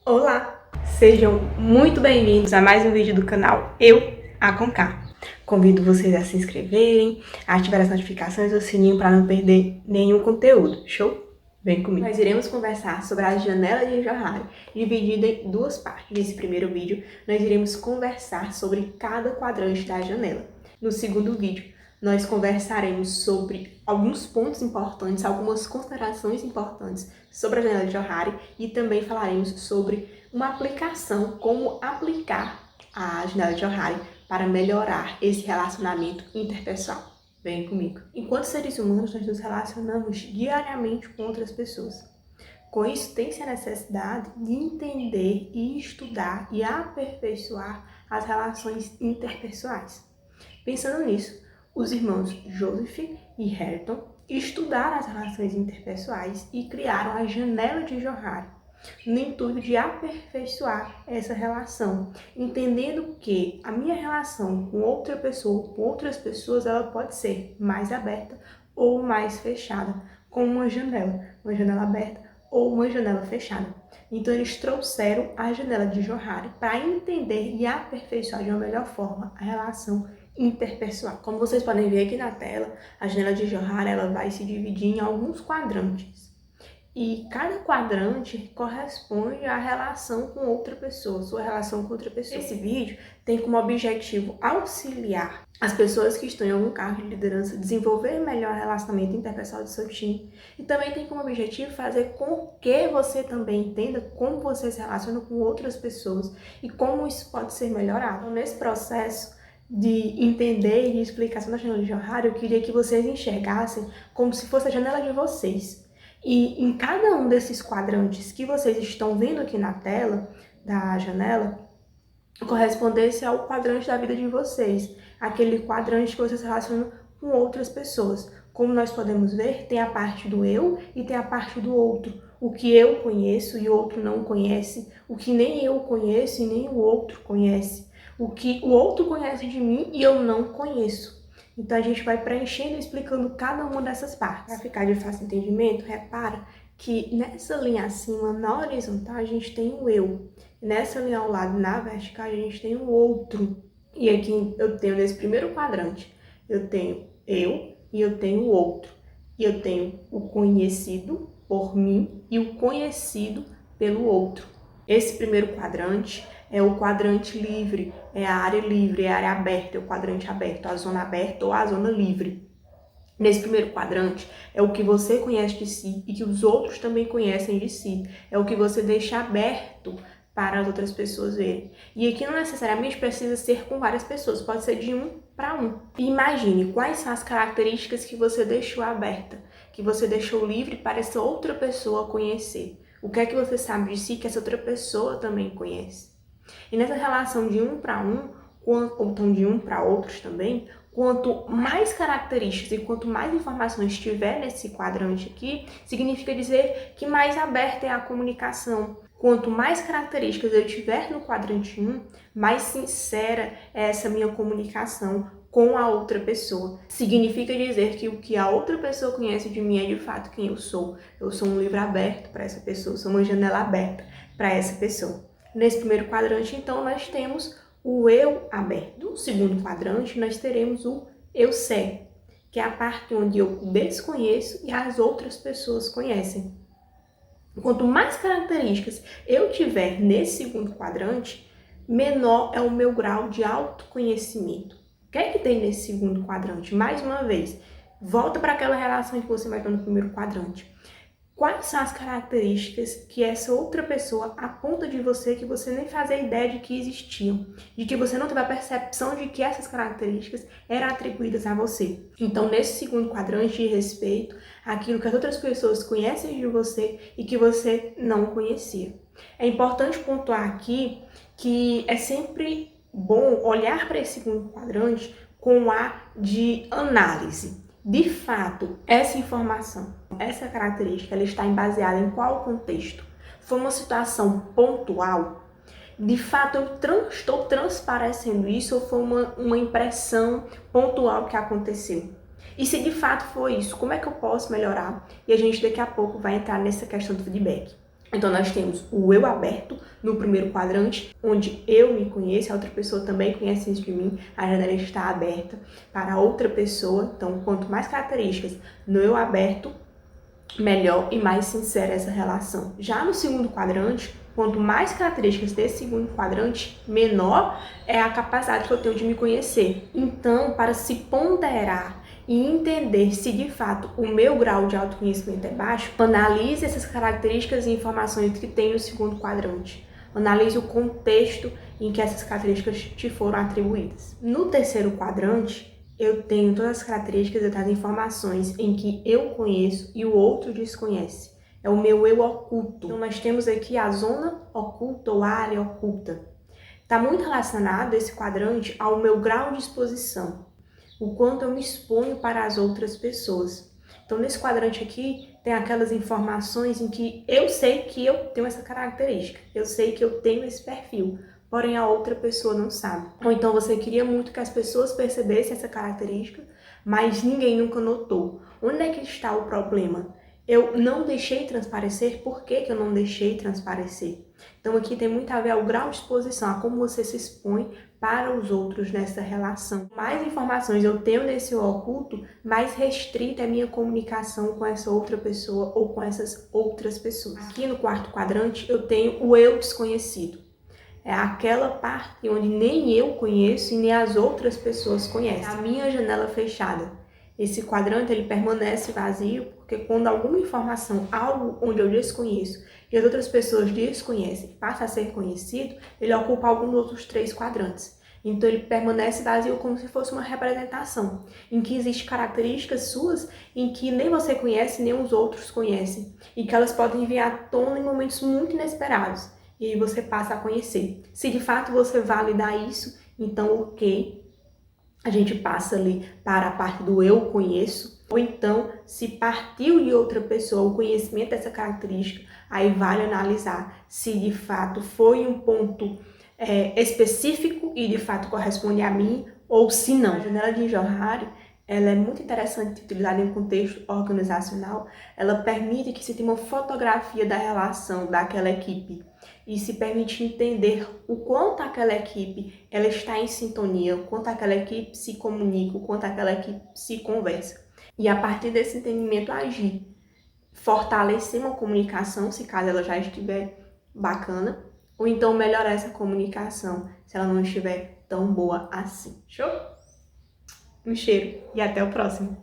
Olá! Sejam muito bem-vindos a mais um vídeo do canal a com K. Convido vocês a se inscreverem, a ativar as notificações e o sininho para não perder nenhum conteúdo, show? Vem comigo! Nós iremos conversar sobre a janela de Johari, dividida em duas partes. Nesse primeiro vídeo, nós iremos conversar sobre cada quadrante da janela. No segundo vídeo, nós conversaremos sobre alguns pontos importantes, algumas considerações importantes sobre a janela de Johari e também falaremos sobre uma aplicação, como aplicar a janela de Johari para melhorar esse relacionamento interpessoal. Vem comigo. Enquanto seres humanos, nós nos relacionamos diariamente com outras pessoas. Com isso, tem-se a necessidade de entender e estudar e aperfeiçoar as relações interpessoais. Pensando nisso, os irmãos Joseph e Hareton estudaram as relações interpessoais e criaram a janela de Johari, no intuito de aperfeiçoar essa relação, entendendo que a minha relação com outra pessoa, com outras pessoas, ela pode ser mais aberta ou mais fechada, com uma janela aberta ou uma janela fechada. Então eles trouxeram a janela de Johari para entender e aperfeiçoar de uma melhor forma a relação interpessoal. Como vocês podem ver aqui na tela, a janela de Johari ela vai se dividir em alguns quadrantes. E cada quadrante corresponde à relação com outra pessoa, sua relação com outra pessoa. Esse vídeo tem como objetivo auxiliar as pessoas que estão em algum cargo de liderança a desenvolver melhor o relacionamento interpessoal do seu time. E também tem como objetivo fazer com que você também entenda como você se relaciona com outras pessoas e como isso pode ser melhorado. Então, nesse processo de entender e de explicação da janela de Johari, eu queria que vocês enxergassem como se fosse a janela de vocês. E em cada um desses quadrantes que vocês estão vendo aqui na tela da janela, correspondesse ao quadrante da vida de vocês, aquele quadrante que vocês se relacionam com outras pessoas. Como nós podemos ver, tem a parte do eu e tem a parte do outro. O que eu conheço e o outro não conhece, o que nem eu conheço e nem o outro conhece, o que o outro conhece de mim e eu não conheço. Então a gente vai preenchendo e explicando cada uma dessas partes. Para ficar de fácil entendimento, repara que nessa linha acima, na horizontal, a gente tem o eu. Nessa linha ao lado, na vertical, a gente tem o outro. E aqui eu tenho nesse primeiro quadrante, eu tenho eu e eu tenho o outro. E eu tenho o conhecido por mim e o conhecido pelo outro. Esse primeiro quadrante é o quadrante livre, é a área livre, é a área aberta, é o quadrante aberto, a zona aberta ou a zona livre. Nesse primeiro quadrante é o que você conhece de si e que os outros também conhecem de si. É o que você deixa aberto para as outras pessoas verem. E aqui não necessariamente precisa ser com várias pessoas, pode ser de um para um. Imagine quais são as características que você deixou aberta, que você deixou livre para essa outra pessoa conhecer. O que é que você sabe de si que essa outra pessoa também conhece? E nessa relação de um para um, ou então de um para outros também, quanto mais características e quanto mais informações tiver nesse quadrante aqui, significa dizer que mais aberta é a comunicação. Quanto mais características eu tiver no quadrante 1, mais sincera é essa minha comunicação com a outra pessoa. Significa dizer que o que a outra pessoa conhece de mim é de fato quem eu sou. Eu sou um livro aberto para essa pessoa, sou uma janela aberta para essa pessoa. Nesse primeiro quadrante, então, nós temos o eu aberto. No segundo quadrante, nós teremos o eu cego, que é a parte onde eu desconheço e as outras pessoas conhecem. Quanto mais características eu tiver nesse segundo quadrante, menor é o meu grau de autoconhecimento. O que é que tem nesse segundo quadrante? Mais uma vez, volta para aquela relação que você vai ter no primeiro quadrante. Quais são as características que essa outra pessoa aponta de você que você nem fazia ideia de que existiam, de que você não teve a percepção de que essas características eram atribuídas a você? Então, nesse segundo quadrante de respeito, aquilo que as outras pessoas conhecem de você e que você não conhecia. É importante pontuar aqui que é sempre bom olhar para esse segundo quadrante com um ar de análise. De fato, essa informação, essa característica, ela está baseada em qual contexto? Foi uma situação pontual? De fato, eu estou transparecendo isso ou foi uma impressão pontual que aconteceu? E se de fato foi isso, como é que eu posso melhorar? E a gente daqui a pouco vai entrar nessa questão do feedback. Então, nós temos o eu aberto no primeiro quadrante, onde eu me conheço, a outra pessoa também conhece isso de mim, a janela está aberta para a outra pessoa. Então, quanto mais características no eu aberto, melhor e mais sincera essa relação. Já no segundo quadrante, quanto mais características desse segundo quadrante, menor é a capacidade que eu tenho de me conhecer. Então, para se ponderar e entender se de fato o meu grau de autoconhecimento é baixo, analise essas características e informações que tem no segundo quadrante. Analise o contexto em que essas características te foram atribuídas. No terceiro quadrante, eu tenho todas as características e as informações em que eu conheço e o outro desconhece. É o meu eu oculto. Então, nós temos aqui a zona oculta ou a área oculta. Está muito relacionado esse quadrante ao meu grau de exposição, o quanto eu me exponho para as outras pessoas. Então, nesse quadrante aqui, tem aquelas informações em que eu sei que eu tenho essa característica, eu sei que eu tenho esse perfil, porém a outra pessoa não sabe. Ou então você queria muito que as pessoas percebessem essa característica, mas ninguém nunca notou. Onde é que está o problema? Eu não deixei transparecer, por que eu não deixei transparecer? Então aqui tem muito a ver ao grau de exposição, a como você se expõe para os outros nessa relação. Mais informações eu tenho nesse eu oculto, mais restrita é a minha comunicação com essa outra pessoa ou com essas outras pessoas. Aqui no quarto quadrante eu tenho o eu desconhecido. É aquela parte onde nem eu conheço e nem as outras pessoas conhecem. É a minha janela fechada. Esse quadrante ele permanece vazio porque quando alguma informação, algo onde eu desconheço e as outras pessoas desconhecem, passa a ser conhecido, ele ocupa algum dos outros 3 quadrantes. Então ele permanece vazio como se fosse uma representação, em que existem características suas em que nem você conhece, nem os outros conhecem, e que elas podem vir à tona em momentos muito inesperados. E aí você passa a conhecer. Se de fato você validar isso, então ok, a gente passa ali para a parte do eu conheço, ou então se partiu de outra pessoa o conhecimento dessa característica, aí vale analisar se de fato foi um ponto específico e de fato corresponde a mim, ou se não. A janela de Johari, ela é muito interessante utilizada em um contexto organizacional. Ela permite que se tenha uma fotografia da relação daquela equipe e se permite entender o quanto aquela equipe ela está em sintonia, o quanto aquela equipe se comunica, o quanto aquela equipe se conversa. E a partir desse entendimento agir, fortalecer uma comunicação, se caso ela já estiver bacana, ou então melhorar essa comunicação, se ela não estiver tão boa assim. Show? Um cheiro e até o próximo!